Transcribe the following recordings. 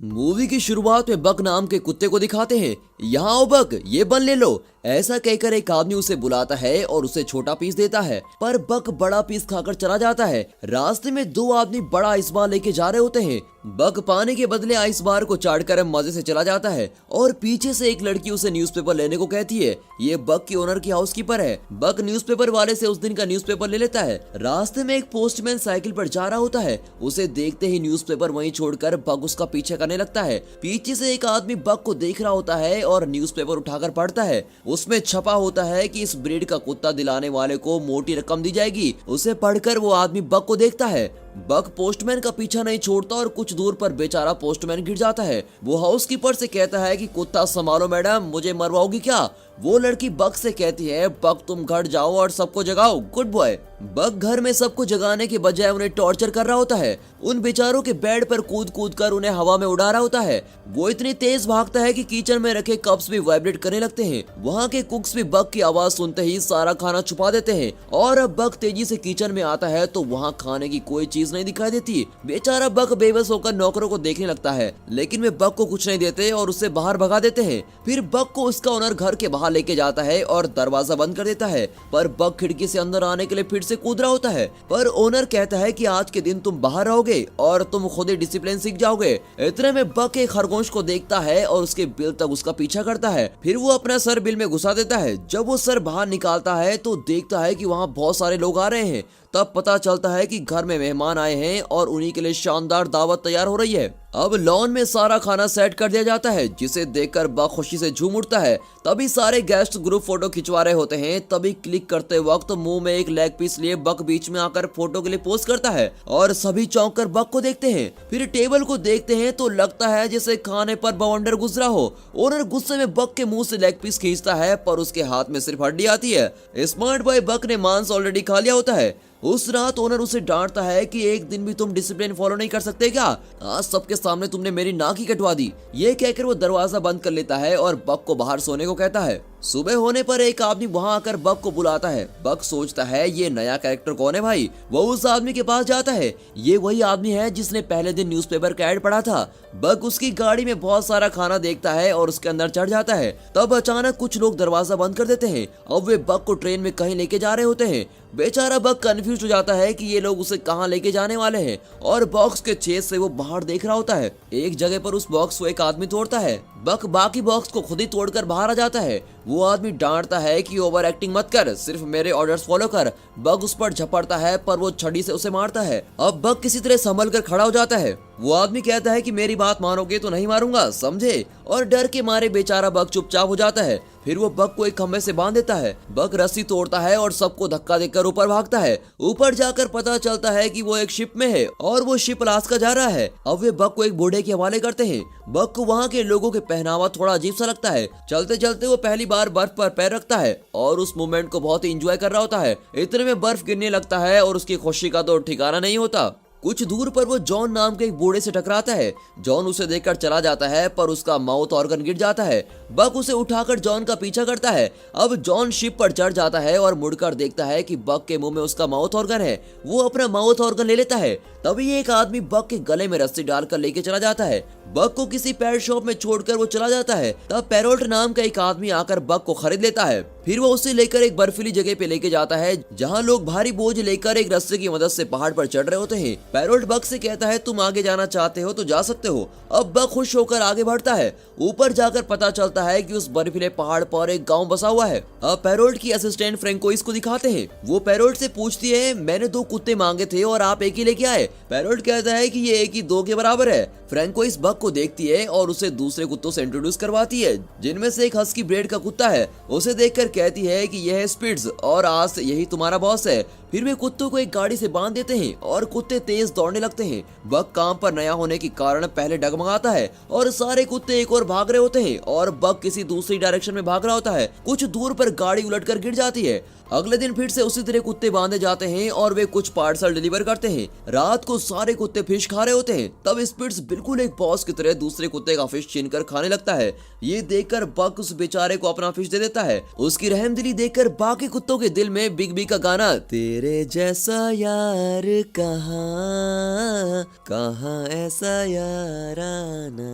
Movie की शुरुआत में बक नाम के कुत्ते को दिखाते हैं। यहाँ आओ बक, ये बन ले लो। ऐसा कहकर एक आदमी उसे बुलाता है और उसे छोटा पीस देता है, पर बक बड़ा पीस खाकर चला जाता है। रास्ते में दो आदमी बड़ा आइस बार लेके जा रहे होते हैं। बक पाने के बदले आइस बार को चाटकर मजे से चला जाता है और पीछे से एक लड़की उसे न्यूज़पेपर लेने को कहती है। ये बक की ओनर की हाउसकीपर है। बक न्यूज़पेपर वाले से उस दिन का न्यूज़पेपर ले लेता है। रास्ते में एक पोस्टमैन साइकिल पर जा रहा होता है। उसे देखते ही न्यूज़पेपर वहीं छोड़कर बक उसका पीछे करने लगता है। पीछे से एक आदमी बक को देख रहा होता है और न्यूज़पेपर उठाकर पढ़ता है। उसमें छपा होता है कि इस ब्रीड का कुत्ता दिलाने वाले को मोटी रकम दी जाएगी। उसे पढ़कर वो आदमी बक को देखता है। बक पोस्टमैन का पीछा नहीं छोड़ता और कुछ दूर पर बेचारा पोस्टमैन गिर जाता है। वो हाउसकीपर से कहता है कि कुत्ता संभालो मैडम, मुझे मरवाओगी क्या? वो लड़की बक से कहती है, बक तुम घर जाओ और सबको जगाओ, गुड बॉय। बक घर में सबको जगाने के बजाय उन्हें टॉर्चर कर रहा होता है। उन बेचारों के बेड पर कूद कूद कर उन्हें हवा में उड़ा रहा होता है। वो इतनी तेज भागता है कि किचन में रखे कप्स भी वाइब्रेट करने लगते हैं। वहाँ के कुक्स भी बक की आवाज सुनते ही सारा खाना छुपा देते हैं और अब बक तेजी से किचन में आता है तो वहाँ खाने की कोई चीज नहीं दिखाई देती। बेचारा बक बेबस होकर नौकरों को देखने लगता है, लेकिन वे बक को कुछ नहीं देते और उसे बाहर भगा देते हैं। फिर बक को उसका ओनर घर के बाहर लेके जाता है और दरवाजा बंद कर देता है, पर बक खिड़की से अंदर आने के लिए फिर से कूद रहा होता है। पर ओनर कहता है कि आज के दिन तुम बाहर रहोगे और तुम खुद ही डिसिप्लिन सीख जाओगे। इतने में बक एक खरगोश को देखता है और उसके बिल तक उसका पीछा करता है। फिर वो अपना सर बिल में घुसा देता है। जब वो सर बाहर निकालता है तो देखता है कि वहाँ बहुत सारे लोग आ रहे हैं। तब पता चलता है कि घर में मेहमान आए हैं और उन्हीं के लिए शानदार दावत तैयार हो रही है। अब लॉन में सारा खाना सेट कर दिया जाता है, जिसे देखकर बक खुशी से झूम उठता है। तभी सारे गेस्ट ग्रुप फोटो खिंचवा रहे होते हैं। तभी क्लिक करते वक्त मुंह में एक लेग पीस लिए बक बीच में आकर फोटो के लिए पोज करता है और सभी चौंक कर बक को देखते हैं। फिर टेबल को देखते हैं तो लगता है जैसे खाने पर बवंडर गुजरा हो। ओनर गुस्से में बक के मुंह से लेग पीस खींचता है, पर उसके हाथ में सिर्फ हड्डी आती है। स्मार्ट बॉय बक ने मांस ऑलरेडी खा लिया होता है। उस रात ओनर उसे डांटता है कि एक दिन भी तुम डिसिप्लिन फॉलो नहीं कर सकते क्या? आज सबके सामने तुमने मेरी नाक ही कटवा दी। ये कहकर वो दरवाजा बंद कर लेता है और बक को बाहर सोने को कहता है। सुबह होने पर एक आदमी वहां आकर बक को बुलाता है। बक सोचता है ये नया कैरेक्टर कौन है भाई। वो उस आदमी के पास जाता है। ये वही आदमी है जिसने पहले दिन न्यूज़पेपर का ऐड पढ़ा था। बक उसकी गाड़ी में बहुत सारा खाना देखता है और उसके अंदर चढ़ जाता है। तब अचानक कुछ लोग दरवाजा बंद कर देते हैं। अब वे बक को ट्रेन में कहीं लेके जा रहे होते हैं। बेचारा बक कंफ्यूज हो जाता है कि ये लोग उसे कहाँ लेके जाने वाले हैं और बॉक्स के छेद से वो बाहर देख रहा होता है। एक जगह पर उस बॉक्स को एक आदमी तोड़ता है। बक बाकी बॉक्स को खुद ही तोड़कर बाहर आ जाता है। वो आदमी डांटता है कि ओवर एक्टिंग मत कर, सिर्फ मेरे ऑर्डर्स फॉलो कर। बक उस पर झपड़ता है, पर वो छड़ी से उसे मारता है। अब बक किसी तरह संभल कर खड़ा हो जाता है। वो आदमी कहता है कि मेरी बात मानोगे तो नहीं मारूंगा, समझे? और डर के मारे बेचारा बक चुपचाप हो जाता है। फिर वो बक को एक खंभे से बांध देता है। बक रस्सी तोड़ता है और सबको धक्का देकर ऊपर भागता है। ऊपर जाकर पता चलता है कि वो एक शिप में है और वो शिप अलास्का जा रहा है। अब वे बक को एक बूढ़े के हवाले करते हैं। बक को वहाँ के लोगों के पहनावा थोड़ा अजीब सा लगता है। चलते चलते वो पहली बार बर्फ पर पैर रखता है और उस मोमेंट को बहुत ही एंजॉय कर रहा होता है। इतने में बर्फ गिरने लगता है और उसकी खुशी का तो ठिकाना नहीं होता। कुछ दूर पर वो जॉन नाम के एक बूढ़े से टकराता है। जॉन उसे देखकर चला जाता है, पर उसका माउथ ऑर्गन गिर जाता है। बक उसे उठाकर जॉन का पीछा करता है। अब जॉन शिप पर चढ़ जाता है और मुड़कर देखता है कि बक के मुंह में उसका माउथ ऑर्गन है। वो अपना माउथ ऑर्गन ले लेता है। तभी एक आदमी बक के गले में रस्सी डालकर लेके चला जाता है। बक को किसी पेट शॉप में छोड़कर वो चला जाता है। तब पैरोल्ट नाम का एक आदमी आकर बक को खरीद लेता है। फिर वो उसे लेकर एक बर्फीली जगह पे लेके जाता है, जहाँ लोग भारी बोझ लेकर एक रस्से की मदद से पहाड़ पर चढ़ रहे होते हैं। पैरोल्ट बक से कहता है तुम आगे जाना चाहते हो तो जा सकते हो। अब बक खुश होकर आगे बढ़ता है। ऊपर जाकर पता चलता है कि उस बर्फीले पहाड़ पर एक गांव बसा हुआ है। अब पैरोल्ट की असिस्टेंट फ्रेंकोइस को दिखाते हैं। वो पैरोल्ट से पूछती है, मैंने 2 कुत्ते मांगे थे और आप एक ही लेके आए। पैरोल्ट कहता है कि ये एक ही 2 के बराबर है। फ्रेंकोइस बक को देखती है और उसे दूसरे कुत्तों से इंट्रोड्यूस करवाती है, जिनमें से एक हस्की ब्रीड का कुत्ता है। उसे देखकर कहती है कि यह है स्पिट्स और आज से यही तुम्हारा बॉस है। फिर वे कुत्तों को एक गाड़ी से बांध देते हैं और कुत्ते तेज दौड़ने लगते हैं। बक काम पर नया होने के कारण पहले डगमगाता है और सारे कुत्ते एक और भाग रहे होते हैं और बक किसी दूसरी डायरेक्शन में भाग रहा होता है। कुछ दूर पर गाड़ी उलटकर गिर जाती है। अगले दिन फिर से उसी तरह कुत्ते बांधे जाते हैं और वे कुछ पार्सल डिलीवर करते हैं। रात को सारे कुत्ते फिश खा रहे होते हैं। तब स्पिट्स बिल्कुल एक बॉस की तरह दूसरे कुत्ते का फिश छीनकर खाने लगता है। ये देखकर बक उस बेचारे को अपना फिश दे देता है। उसकी रहमदिली देखकर बाकी कुत्तों के दिल में बिग बी का गाना तेरे जैसा यार कहाँ कहाँ ऐसा याराना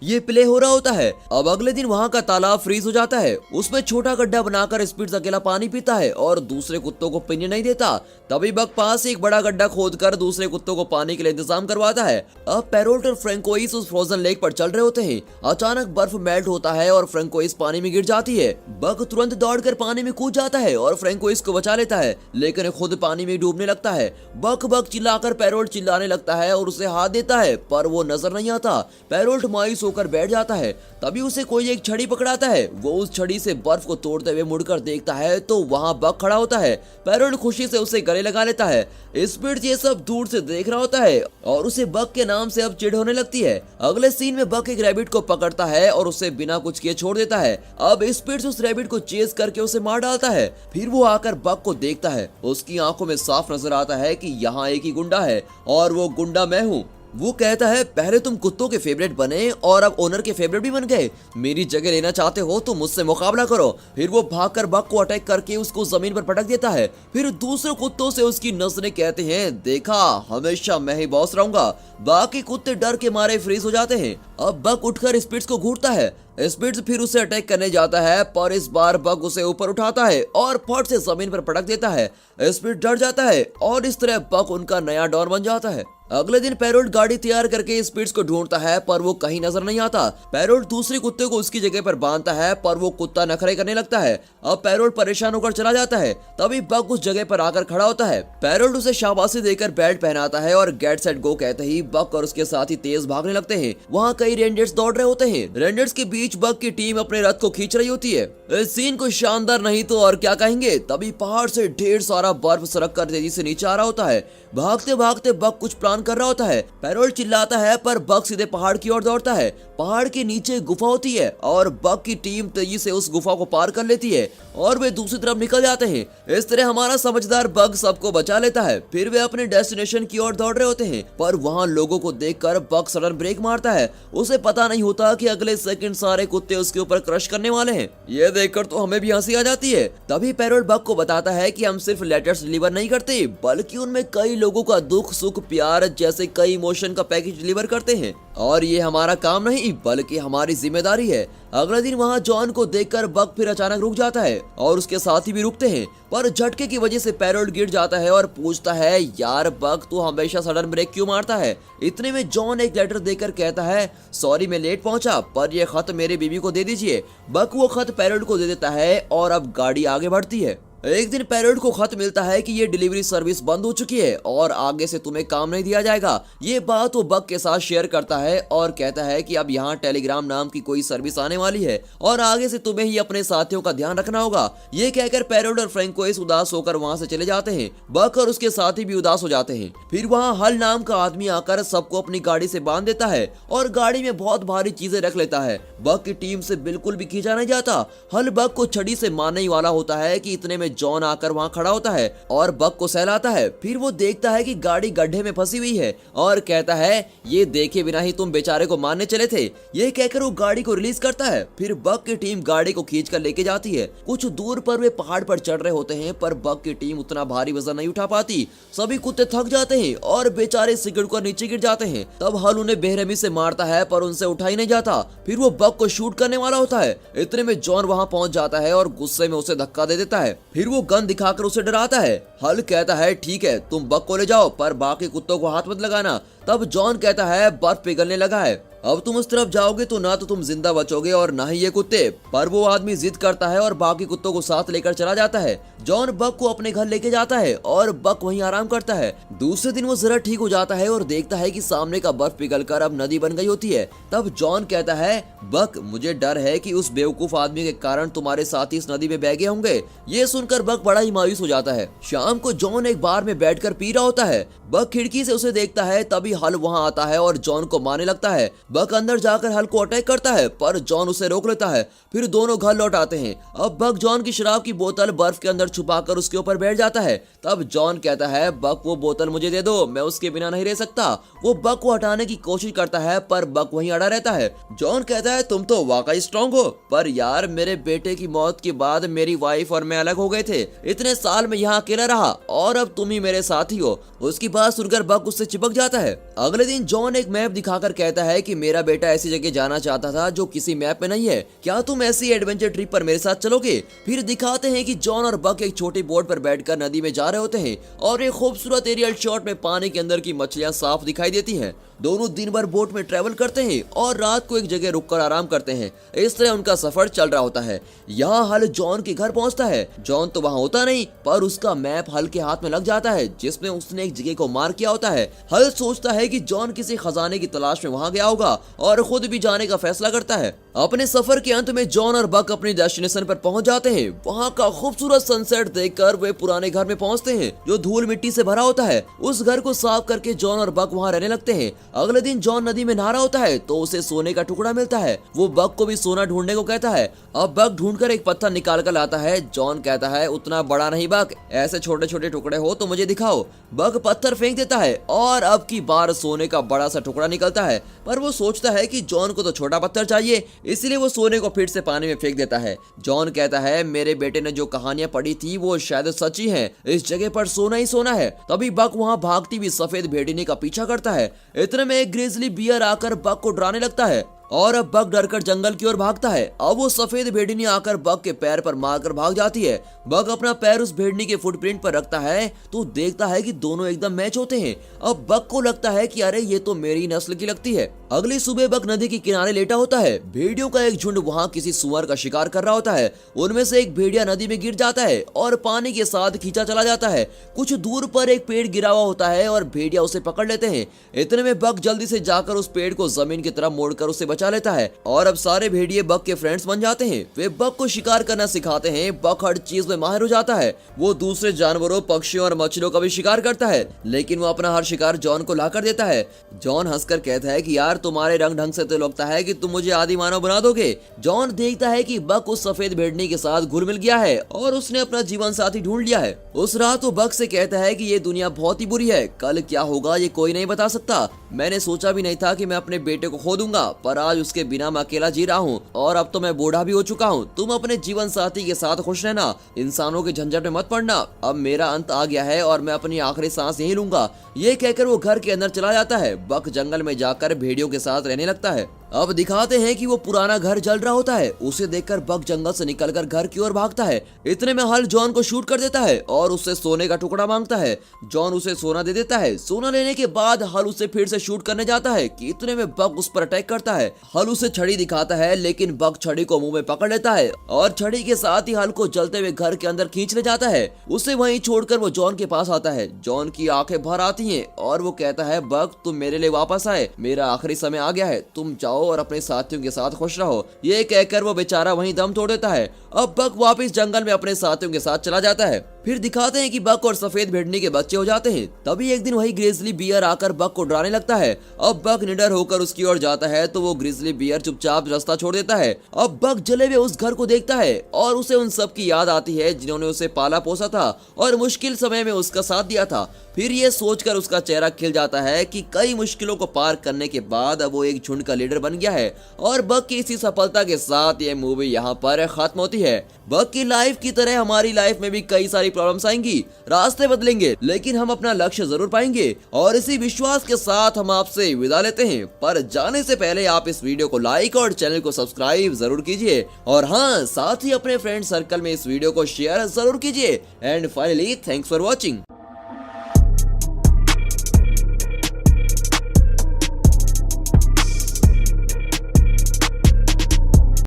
ये प्ले हो रहा होता है। अब अगले दिन वहाँ का तालाब फ्रीज हो जाता है। उसमें छोटा गड्ढा बनाकर स्पिट्स अकेला पानी पीता है और दूसरे कुत्तों को पीने नहीं देता। तभी बक पास एक बड़ा गड्ढा खोदकर दूसरे कुत्तों को पानी के लिए इंतजाम करवाता है। अब पैरोल्ट और फ्रैंकोइस उस फ्रोजन लेक पर चल रहे होते हैं। अचानक बर्फ मेल्ट होता है और फ्रैंकोइस पानी में गिर जाती है। बक तुरंत दौड़कर पानी में कूद जाता है और फ्रैंकोइस को बचा लेता है, लेकिन खुद पानी में डूबने लगता है। बक बक चिल्लाकर पैरोल्ट चिल्लाने लगता है और उसे हाथ देता है, पर वो नजर नहीं आता। पैरोल्ट मायूस होकर बैठ जाता है। तभी उसे कोई एक छड़ी पकड़ाता है। वो उस छड़ी से बर्फ को तोड़ते हुए मुड़कर देखता है तो वहाँ बक खड़ा होता है। पैरोल्ट खुशी से उसे गले लगा लेता है। स्पिट्स ये सब दूर से देख रहा होता है और उसे बक के नाम से अब चिढ़ होने लगती है। अगले सीन में बक एक रैबिट को पकड़ता है और उसे बिना कुछ किए छोड़ देता है। अब स्पिट्स उस रैबिट को चेस करके उसे मार डालता है। फिर वो आकर बक को देखता है। उसकी आंखों में साफ नजर आता है कि यहाँ एक ही गुंडा है और वो गुंडा मैं हूँ। वो कहता है पहले तुम कुत्तों के फेवरेट बने और अब ओनर के फेवरेट भी बन गए। मेरी जगह लेना चाहते हो तो मुझसे मुकाबला करो। फिर वो भागकर बक को अटैक करके उसको जमीन पर पटक देता है। फिर दूसरे कुत्तों से उसकी नस्लें कहते हैं देखा हमेशा मैं ही बॉस रहूंगा। बाकी कुत्ते डर के मारे फ्रीज हो जाते हैं। अब बक उठकर स्पिट्स को घूरता है। स्पिट्स फिर उसे अटैक करने जाता है, पर इस बार बक उसे ऊपर उठाता है और फट से जमीन पर पटक देता है। स्पिट्स डर जाता है और इस तरह बक उनका नया डॉन बन जाता है। अगले दिन पैरोल्ट गाड़ी तैयार करके स्पिट्स को ढूंढता है, पर वो कहीं नजर नहीं आता। पैरोल्ट दूसरे कुत्ते को उसकी जगह पर बांधता है, पर वो कुत्ता नखरे करने लगता है। अब पैरोल्ट परेशान होकर चला जाता है। तभी बक उस जगह पर आकर खड़ा होता है। पैरोल्ट उसे शाबाशी देकर बेल्ट पहनाता है और गेट सेट गो कहते ही बक और उसके साथी तेज भागने लगते हैं। वहाँ कई रेंजर्स दौड़ रहे होते हैं। रेंजर्स के बीच बक की टीम अपने रथ को खींच रही होती है। इस सीन को शानदार नहीं तो और क्या कहेंगे। तभी पहाड़ से ढेर सारा बर्फ सरक कर तेजी से नीचे आ रहा होता है। भागते भागते बक कुछ प्लान कर रहा होता है। पैरोल्ट चिल्लाता है, पर बक सीधे पहाड़ की ओर दौड़ता है। पहाड़ के नीचे गुफा होती है और बक की टीम तेजी से उस गुफा को पार कर लेती है और वे दूसरी तरफ निकल जाते हैं। इस तरह हमारा समझदार बक सबको बचा लेता है। फिर वे अपने डेस्टिनेशन की ओर दौड़ रहे होते हैं, पर वहाँ लोगों को देखकर बक सडन ब्रेक मारता है। उसे पता नहीं होता कि अगले सेकंड सारे कुत्ते उसके ऊपर क्रश करने वाले हैं। ये देखकर तो हमें भी हंसी आ जाती है। तभी पैरोल्ट बक को बताता है कि हम सिर्फ लेटर्स डिलीवर नहीं करते, बल्कि उनमें कई लोगों का दुख सुख प्यार जैसे कई इमोशन का पैकेज डिलीवर करते हैं और ये हमारा काम नहीं बल्कि हमारी जिम्मेदारी है। अगले दिन वहाँ जॉन को देखकर बक फिर अचानक रुक जाता है और उसके साथी भी रुकते हैं, पर झटके की वजह से पैरोल्ट गिर जाता है और पूछता है यार बक तू हमेशा सडन ब्रेक क्यों मारता है। इतने में जॉन एक लेटर देकर कहता है सॉरी मैं लेट पहुंचा, पर यह खत मेरे बीवी को दे दीजिए। बक वो खत पैरोल्ट को दे देता है और अब गाड़ी आगे बढ़ती है। एक दिन पैरोल्ट को खत मिलता है कि ये डिलीवरी सर्विस बंद हो चुकी है और आगे से तुम्हें काम नहीं दिया जाएगा। ये बात वो बक के साथ शेयर करता है और कहता है कि अब यहाँ टेलीग्राम नाम की कोई सर्विस आने वाली है और आगे से तुम्हें ही अपने साथियों का ध्यान रखना होगा। ये कहकर पैरोल्ट और फ्रैंकोइस उदास होकर वहाँ से चले जाते हैं। बक और उसके साथी भी उदास हो जाते हैं। फिर वहाँ हल नाम का आदमी आकर सबको अपनी गाड़ी से बांध देता है और गाड़ी में बहुत भारी चीजें रख लेता है। बक की टीम से बिल्कुल भी खींचा नहीं जाता। हल बक को छड़ी से मारने ही वाला होता है कि इतने में जॉन आकर वहाँ खड़ा होता है और बक को सहलाता है। फिर वो देखता है कि गाड़ी गड्ढे में फंसी हुई है और कहता है ये देखे बिना ही तुम बेचारे को मारने चले थे। ये कहकर वो गाड़ी को रिलीज करता है। फिर बक की टीम गाड़ी को खींचकर लेके जाती है। कुछ दूर पर वे पहाड़ पर चढ़ रहे होते हैं, पर बक की टीम उतना भारी वजन नहीं उठा पाती। सभी कुत्ते थक जाते हैं और बेचारे सिगड़ कर नीचे गिर जाते हैं। तब हल उन्हें बेरहमी से मारता है, पर उनसे उठा ही नहीं जाता। फिर वो बक को शूट करने वाला होता है। इतने में जॉन वहाँ पहुंच जाता है और गुस्से में उसे धक्का दे देता है। फिर वो गन दिखाकर उसे डराता है। हल कहता है ठीक है तुम बक को ले जाओ, पर बाकी कुत्तों को हाथ मत लगाना। तब जॉन कहता है बर्फ पिघलने लगा है, अब तुम उस तरफ जाओगे तो ना तो तुम जिंदा बचोगे और ना ही ये कुत्ते। पर वो आदमी जिद करता है और बाकी कुत्तों को साथ लेकर चला जाता है। जॉन बक को अपने घर लेके जाता है और बक वहीं आराम करता है। दूसरे दिन वो जरा ठीक हो जाता है और देखता है कि सामने का बर्फ पिघलकर अब नदी बन गई होती है। तब जॉन कहता है बक मुझे डर है कि उस बेवकूफ आदमी के कारण तुम्हारे साथी इस नदी में बह गए होंगे। ये सुनकर बक बड़ा ही मायूस हो जाता है। शाम को जॉन एक बार में बैठकर पी रहा होता है। बक खिड़की से उसे देखता है। तभी हल वहाँ आता है और जॉन को मारने लगता है। बक अंदर जाकर हल को अटैक करता है पर जॉन उसे रोक लेता है। फिर दोनों घर लौट आते हैं। अब बक जॉन की शराब की बोतल बर्फ के अंदर छुपाकर उसके ऊपर बैठ जाता है। तब जॉन कहता है बक वो बोतल मुझे दे दो, मैं उसके बिना नहीं रह सकता। वो बक को हटाने की कोशिश करता है पर बक वहीं अड़ा रहता है। जॉन कहता है तुम तो वाकई स्ट्रांग हो, पर यार मेरे बेटे की मौत के बाद मेरी वाइफ और मैं अलग हो गए थे। इतने साल में यहाँ अकेला रहा और अब तुम ही मेरे साथी हो। उसकी बात सुनकर बक उससे चिपक जाता है। अगले दिन जॉन एक मैप दिखाकर कहता है कि मेरा बेटा ऐसी जगह जाना चाहता था जो किसी मैप में नहीं है, क्या तुम ऐसी एडवेंचर ट्रिप पर मेरे साथ चलोगे? फिर दिखाते हैं कि जॉन और बक एक छोटी बोट पर बैठकर नदी में जा रहे होते हैं और एक खूबसूरत एरियल शॉट में पानी के अंदर की मछलियां साफ दिखाई देती हैं। दोनों दिन भर बोट में ट्रेवल करते हैं और रात को एक जगह रुककर आराम करते हैं। इस तरह उनका सफर चल रहा होता है। यहाँ हल जॉन के घर पहुँचता है। जॉन तो वहाँ होता नहीं पर उसका मैप हल के हाथ में लग जाता है जिसमें उसने एक जगह को मार किया होता है। हल सोचता है कि जॉन किसी खजाने की तलाश में वहाँ गया होगा और खुद भी जाने का फैसला करता है। अपने सफर के अंत में जॉन और बक अपनी डेस्टिनेशन पर पहुंच जाते हैं। वहाँ का खूबसूरत सनसेट देखकर वे पुराने घर में पहुंचते हैं जो धूल मिट्टी से भरा होता है। उस घर को साफ करके जॉन और बक वहाँ रहने लगते हैं। अगले दिन जॉन नदी में नहा रहा होता है तो उसे सोने का टुकड़ा मिलता है। वो बक को भी सोना ढूंढने को कहता है। अब बक ढूंढकर एक पत्थर निकाल कर लाता है। जॉन कहता है उतना बड़ा नहीं बक, ऐसे छोटे छोटे टुकड़े हो तो मुझे दिखाओ। बक पत्थर फेंक देता है और अब की बार सोने का बड़ा सा टुकड़ा निकलता है, पर वो सोचता है कि जॉन को तो छोटा पत्थर चाहिए, इसलिए वो सोने को फिर से पानी में फेंक देता है। जॉन कहता है मेरे बेटे ने जो कहानियां पढ़ी थी वो शायद सच्ची हैं, इस जगह पर सोना ही सोना है। तभी बक वहाँ भागती हुई सफेद भेड़िनी का पीछा करता है। इतने में एक ग्रिजली बियर आकर बक को डराने लगता है और अब बक डरकर जंगल की ओर भागता है। अब वो सफेद भेड़िनी आकर बक के पैर पर मारकर भाग जाती है। बक अपना पैर उस भेड़िनी के फुटप्रिंट पर रखता है तो देखता है कि दोनों एकदम मैच होते हैं। अब बक को लगता है कि अरे ये तो मेरी नस्ल की लगती है। अगली सुबह बक नदी के किनारे लेटा होता है। भेड़ियों का एक झुंड वहाँ किसी सुअर का शिकार कर रहा होता है। उनमें से एक भेड़िया नदी में गिर जाता है और पानी के साथ खींचा चला जाता है। कुछ दूर पर एक पेड़ गिरा हुआ होता है और भेड़िया उसे पकड़ लेते हैं। इतने में बक जल्दी से जाकर उस पेड़ को जमीन की तरफ मोड़कर उसे बचा लेता है और अब सारे भेड़िए बक के फ्रेंड्स बन जाते हैं। वे बक को शिकार करना सिखाते हैं। बक हर चीज में माहिर हो जाता है। वो दूसरे जानवरों, पक्षियों और मछलियों का भी शिकार करता है, लेकिन वो अपना हर शिकार जॉन को लाकर देता है। जॉन हंसकर कहता है कि यार तुम्हारे रंग ढंग से तो लगता है कि तुम मुझे आदि मानव बना दोगे। जॉन देखता है कि बक उस सफेद भेड़नी के साथ घुल मिल गया है और उसने अपना जीवन साथी ढूंढ लिया है। उस रात वो बक से कहता है कि ये दुनिया बहुत ही बुरी है, कल क्या होगा ये कोई नहीं बता सकता। मैंने सोचा भी नहीं था कि मैं अपने बेटे को खो दूंगा, पर आज उसके बिना मैं अकेला जी रहा हूँ और अब तो मैं बूढ़ा भी हो चुका हूँ। तुम अपने जीवन साथी के साथ खुश रहना, इंसानों के झंझट में मत पड़ना। अब मेरा अंत आ गया है और मैं अपनी आखिरी सांस यही लूंगा। ये कहकर वो घर के अंदर चला जाता है। बक जंगल में जाकर भेड़ियों के साथ रहने लगता है। अब दिखाते हैं कि वो पुराना घर जल रहा होता है। उसे देखकर बक जंगल से निकलकर घर की ओर भागता है। इतने में हल जॉन को शूट कर देता है और उससे सोने का टुकड़ा मांगता है। जॉन उसे सोना दे देता है। सोना लेने के बाद हल उसे फिर से शूट करने जाता है कि इतने में बक उस पर अटैक करता है। हल उसे छड़ी दिखाता है लेकिन बक छड़ी को मुंह में पकड़ लेता है और छड़ी के साथ ही हल को जलते हुए घर के अंदर खींच ले जाता है। उसे वहीं छोड़कर वो जॉन के पास आता है। जॉन की आंखें भर आती हैं और वो कहता है बक तुम मेरे लिए वापस आए, मेरा आखिरी समय आ गया है, तुम जाओ और अपने साथियों के साथ खुश रहो। ये कहकर वो बेचारा वहीं दम तोड़ देता है। अब बक वापस जंगल में अपने साथियों के साथ चला जाता है। फिर दिखाते हैं कि बक और सफेद भेड़नी के बच्चे हो जाते हैं। तभी एक दिन वही ग्रिजली बियर आकर बक को डराने लगता है। अब बक निडर होकर उसकी ओर जाता है तो वो ग्रिजली बियर चुपचाप रास्ता छोड़ देता है। अब बक जले हुए उस घर को देखता है और उसे उन सब की याद आती है जिन्होंने उसे पाला पोसा था और मुश्किल समय में उसका साथ दिया था। फिर ये सोचकर उसका चेहरा खिल जाता है कि कई मुश्किलों को पार करने के बाद अब वो एक झुंड का लीडर बन गया है। और बक की इसी सफलता के साथ ये मूवी यहाँ पर खत्म होती है। बक की लाइफ की तरह हमारी लाइफ में भी कई सारी प्रॉब्लम्स आएंगी, रास्ते बदलेंगे, लेकिन हम अपना लक्ष्य जरूर पाएंगे। और इसी विश्वास के साथ हम आपसे विदा लेते हैं। पर जाने से पहले आप इस वीडियो को लाइक और चैनल को सब्सक्राइब जरूर कीजिए और हाँ, साथ ही अपने फ्रेंड सर्कल में इस वीडियो को शेयर जरूर कीजिए। And finally thanks for watching.